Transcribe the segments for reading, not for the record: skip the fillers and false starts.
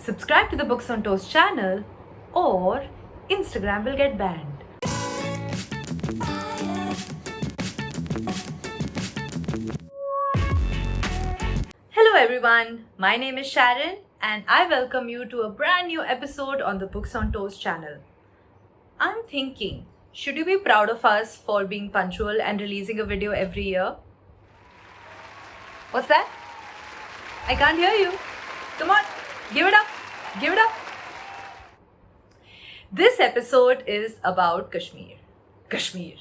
Subscribe to the Books on Toast channel or Instagram will get banned. Hello everyone, my name is Sharon and I welcome you to a brand new episode on the Books on Toast channel. I'm thinking, should you be proud of us for being punctual and releasing a video every year? What's that? I can't hear you. Come on, give it up. Give it up. This episode is about Kashmir. Kashmir,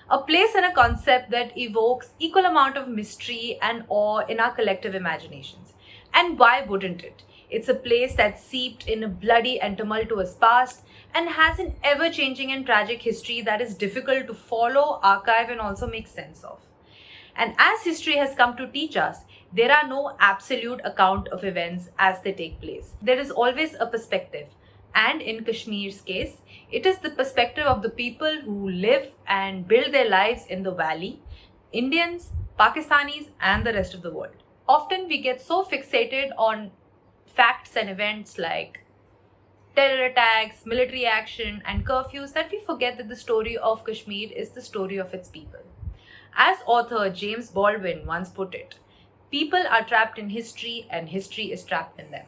a place and a concept that evokes equal amount of mystery and awe in our collective imaginations. And why wouldn't it? It's a place that's seeped in a bloody and tumultuous past and has an ever-changing and tragic history that is difficult to follow, archive, and also make sense of. And as history has come to teach us, there are no absolute account of events as they take place. There is always a perspective. And in Kashmir's case, it is the perspective of the people who live and build their lives in the valley, Indians, Pakistanis, and the rest of the world. Often we get so fixated on facts and events like terror attacks, military action, and curfews that we forget that the story of Kashmir is the story of its people. As author James Baldwin once put it, people are trapped in history and history is trapped in them.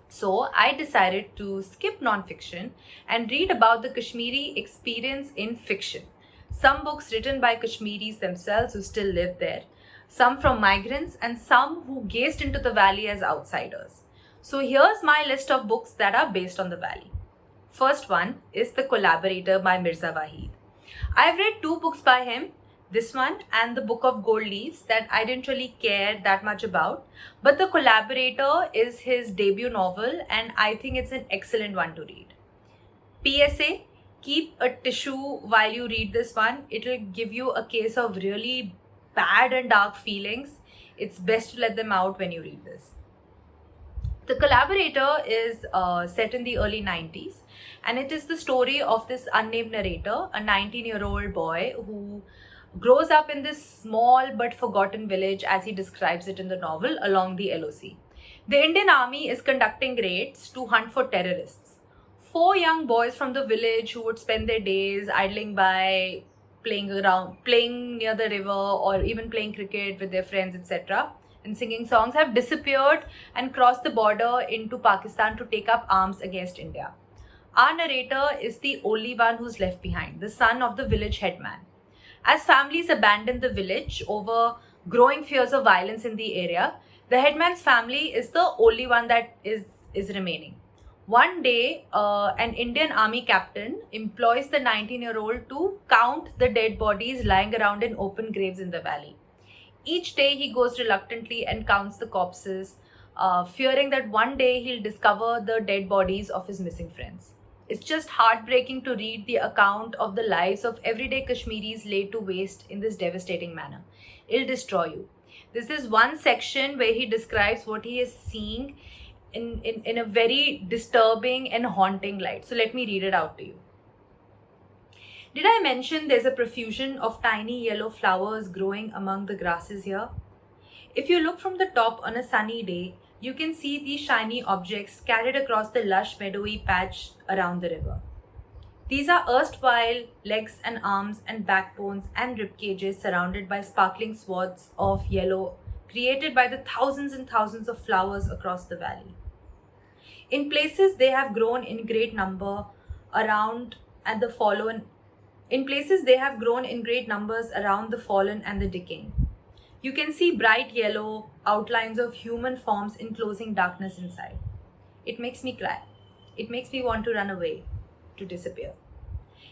So I decided to skip non-fiction and read about the Kashmiri experience in fiction. Some books written by Kashmiris themselves who still live there, some from migrants, and some who gazed into the valley as outsiders. So here's my list of books that are based on the valley. First one is The Collaborator by Mirza Waheed. I've read two books by him, this one and the Book of Gold Leaves, that I didn't really care that much about. But The Collaborator is his debut novel and I think it's an excellent one to read. PSA, keep a tissue while you read this one. It'll give you a case of really bad and dark feelings. It's best to let them out when you read this. The Collaborator is set in the early 90s and it is the story of this unnamed narrator, a 19-year-old boy who grows up in this small but forgotten village as he describes it in the novel along the LOC. The Indian Army is conducting raids to hunt for terrorists. 4 young boys from the village who would spend their days idling by, playing near the river or even playing cricket with their friends, etc. and singing songs have disappeared and crossed the border into Pakistan to take up arms against India. Our narrator is the only one who's left behind, the son of the village headman. As families abandon the village over growing fears of violence in the area, the headman's family is the only one that is remaining. One day, an Indian army captain employs the 19-year-old to count the dead bodies lying around in open graves in the valley. Each day he goes reluctantly and counts the corpses, fearing that one day he'll discover the dead bodies of his missing friends. It's just heartbreaking to read the account of the lives of everyday Kashmiris laid to waste in this devastating manner. It'll destroy you. This is one section where he describes what he is seeing in a very disturbing and haunting light. So let me read it out to you. Did I mention there's a profusion of tiny yellow flowers growing among the grasses here? If you look from the top on a sunny day, you can see these shiny objects scattered across the lush meadowy patch around the river. These are erstwhile legs and arms and backbones and rib cages surrounded by sparkling swaths of yellow created by the thousands and thousands of flowers across the valley. In places they have grown in great number around and the fallen. In places they have grown in great numbers around the fallen and the decaying. You can see bright yellow outlines of human forms enclosing darkness inside. It makes me cry. It makes me want to run away, to disappear.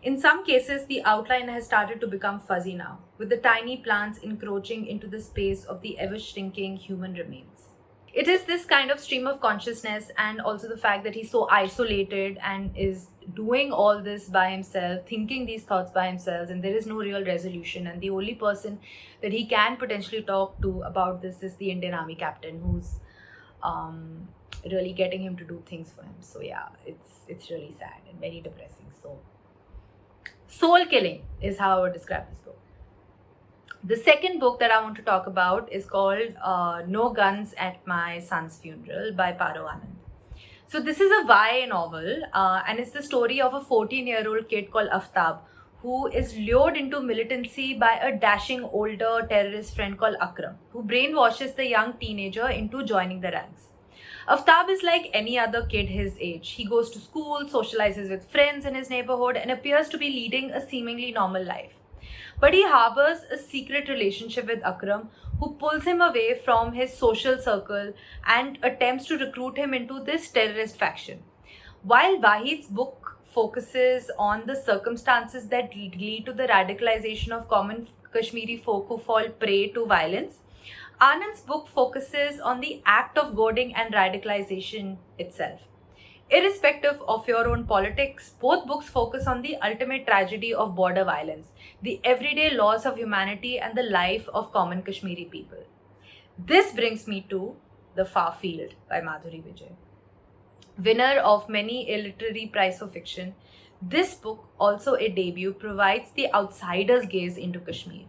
In some cases, the outline has started to become fuzzy now, with the tiny plants encroaching into the space of the ever-shrinking human remains. It is this kind of stream of consciousness and also the fact that he's so isolated and is doing all this by himself, thinking these thoughts by himself, and there is no real resolution. And the only person that he can potentially talk to about this is the Indian Army captain who's really getting him to do things for him. So yeah, it's really sad and very depressing. So soul killing is how I would describe this book. The second book that I want to talk about is called No Guns at My Son's Funeral by Paro Anand. So this is a YA novel, and it's the story of a 14-year-old kid called Aftab, who is lured into militancy by a dashing older terrorist friend called Akram, who brainwashes the young teenager into joining the ranks. Aftab is like any other kid his age. He goes to school, socializes with friends in his neighborhood, and appears to be leading a seemingly normal life. But he harbors a secret relationship with Akram, who pulls him away from his social circle and attempts to recruit him into this terrorist faction. While Wahid's book focuses on the circumstances that lead to the radicalization of common Kashmiri folk who fall prey to violence, Anand's book focuses on the act of goading and radicalization itself. Irrespective of your own politics, both books focus on the ultimate tragedy of border violence, the everyday loss of humanity, and the life of common Kashmiri people. This brings me to The Far Field by Madhuri Vijay. Winner of many a literary prize for fiction, this book, also a debut, provides the outsider's gaze into Kashmir.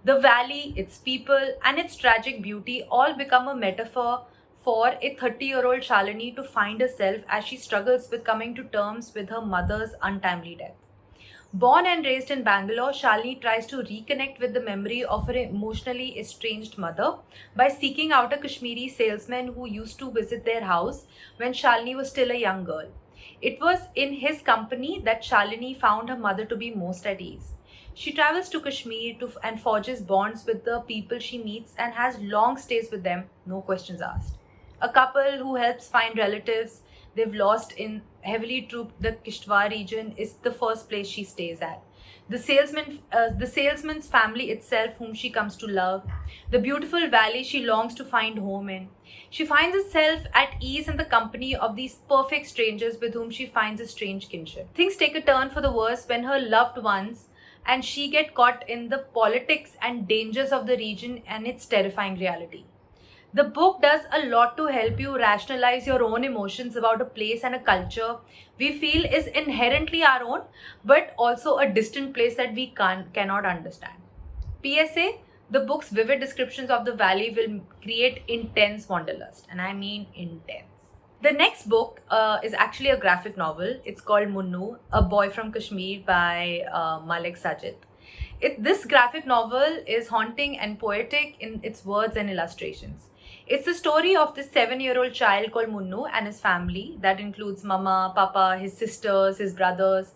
The valley, its people, and its tragic beauty all become a metaphor for a 30-year-old Shalini to find herself as she struggles with coming to terms with her mother's untimely death. Born and raised in Bangalore, Shalini tries to reconnect with the memory of her emotionally estranged mother by seeking out a Kashmiri salesman who used to visit their house when Shalini was still a young girl. It was in his company that Shalini found her mother to be most at ease. She travels to Kashmir and forges bonds with the people she meets and has long stays with them, no questions asked. A couple who helps find relatives they've lost in heavily trooped the Kishtwar region is the first place she stays at. The salesman's family itself, whom she comes to love, the beautiful valley she longs to find home in. She finds herself at ease in the company of these perfect strangers with whom she finds a strange kinship. Things take a turn for the worse when her loved ones and she get caught in the politics and dangers of the region and its terrifying reality. The book does a lot to help you rationalize your own emotions about a place and a culture we feel is inherently our own, but also a distant place that we cannot understand. PSA, the book's vivid descriptions of the valley will create intense wanderlust, and I mean intense. The next book is actually a graphic novel. It's called Munnu, A Boy from Kashmir by Malik Sajid. This graphic novel is haunting and poetic in its words and illustrations. It's the story of this 7-year-old child called Munnu and his family that includes Mama, Papa, his sisters, his brothers,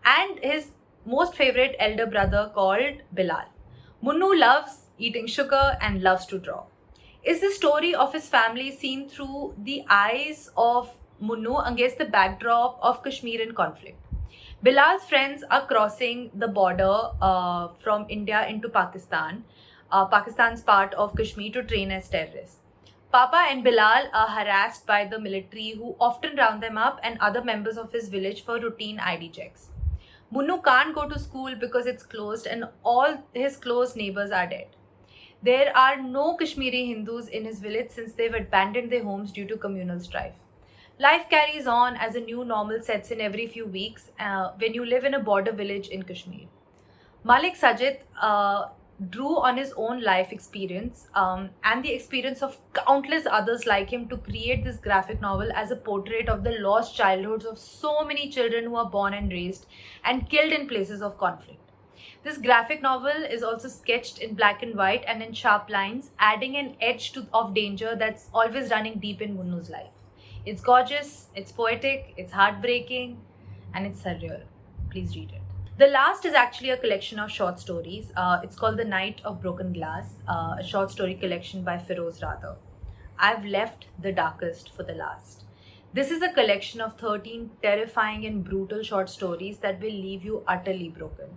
and his most favorite elder brother called Bilal. Munnu loves eating sugar and loves to draw. It's the story of his family seen through the eyes of Munnu against the backdrop of Kashmirian conflict. Bilal's friends are crossing the border from India into Pakistan, Pakistan's part of Kashmir, to train as terrorists. Papa and Bilal are harassed by the military who often round them up and other members of his village for routine ID checks. Munnu can't go to school because it's closed and all his close neighbors are dead. There are no Kashmiri Hindus in his village since they've abandoned their homes due to communal strife. Life carries on as a new normal sets in every few weeks when you live in a border village in Kashmir. Malik Sajid drew on his own life experience and the experience of countless others like him to create this graphic novel as a portrait of the lost childhoods of so many children who are born and raised and killed in places of conflict. This graphic novel is also sketched in black and white and in sharp lines, adding an edge of danger that's always running deep in Munnu's life. It's gorgeous, it's poetic, it's heartbreaking, and it's surreal. Please read it. The last is actually a collection of short stories. It's called The Night of Broken Glass, a short story collection by Feroz Radha. I've left the darkest for the last. This is a collection of 13 terrifying and brutal short stories that will leave you utterly broken.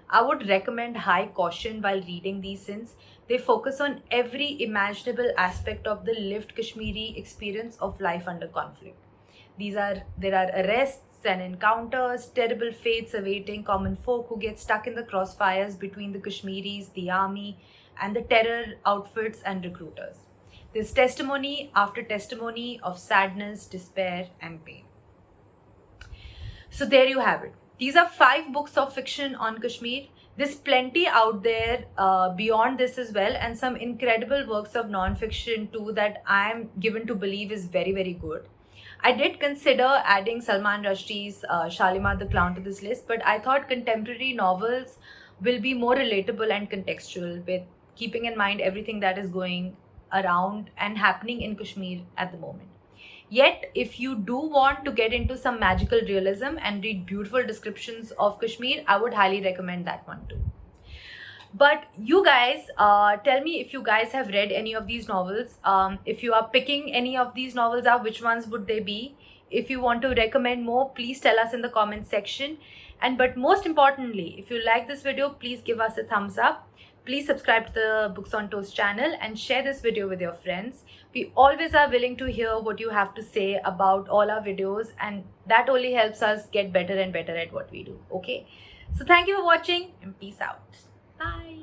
I would recommend high caution while reading these since they focus on every imaginable aspect of the lived Kashmiri experience of life under conflict. There are arrests and encounters, terrible fates awaiting common folk who get stuck in the crossfires between the Kashmiris, the army, and the terror outfits and recruiters. There's testimony after testimony of sadness, despair, and pain. So there you have it. These are 5 books of fiction on Kashmir. There's plenty out there beyond this as well, and some incredible works of non-fiction too that I'm given to believe is very, very good. I did consider adding Salman Rushdie's Shalimar the Clown to this list, but I thought contemporary novels will be more relatable and contextual, with keeping in mind everything that is going around and happening in Kashmir at the moment. Yet, if you do want to get into some magical realism and read beautiful descriptions of Kashmir, I would highly recommend that one too. But you guys, tell me if you guys have read any of these novels. If you are picking any of these novels up, which ones would they be? If you want to recommend more, please tell us in the comment section. And but most importantly, if you like this video, please give us a thumbs up. Please subscribe to the Books on Toast channel and share this video with your friends. We always are willing to hear what you have to say about all our videos, and that only helps us get better and better at what we do. Okay, so thank you for watching and peace out. Bye.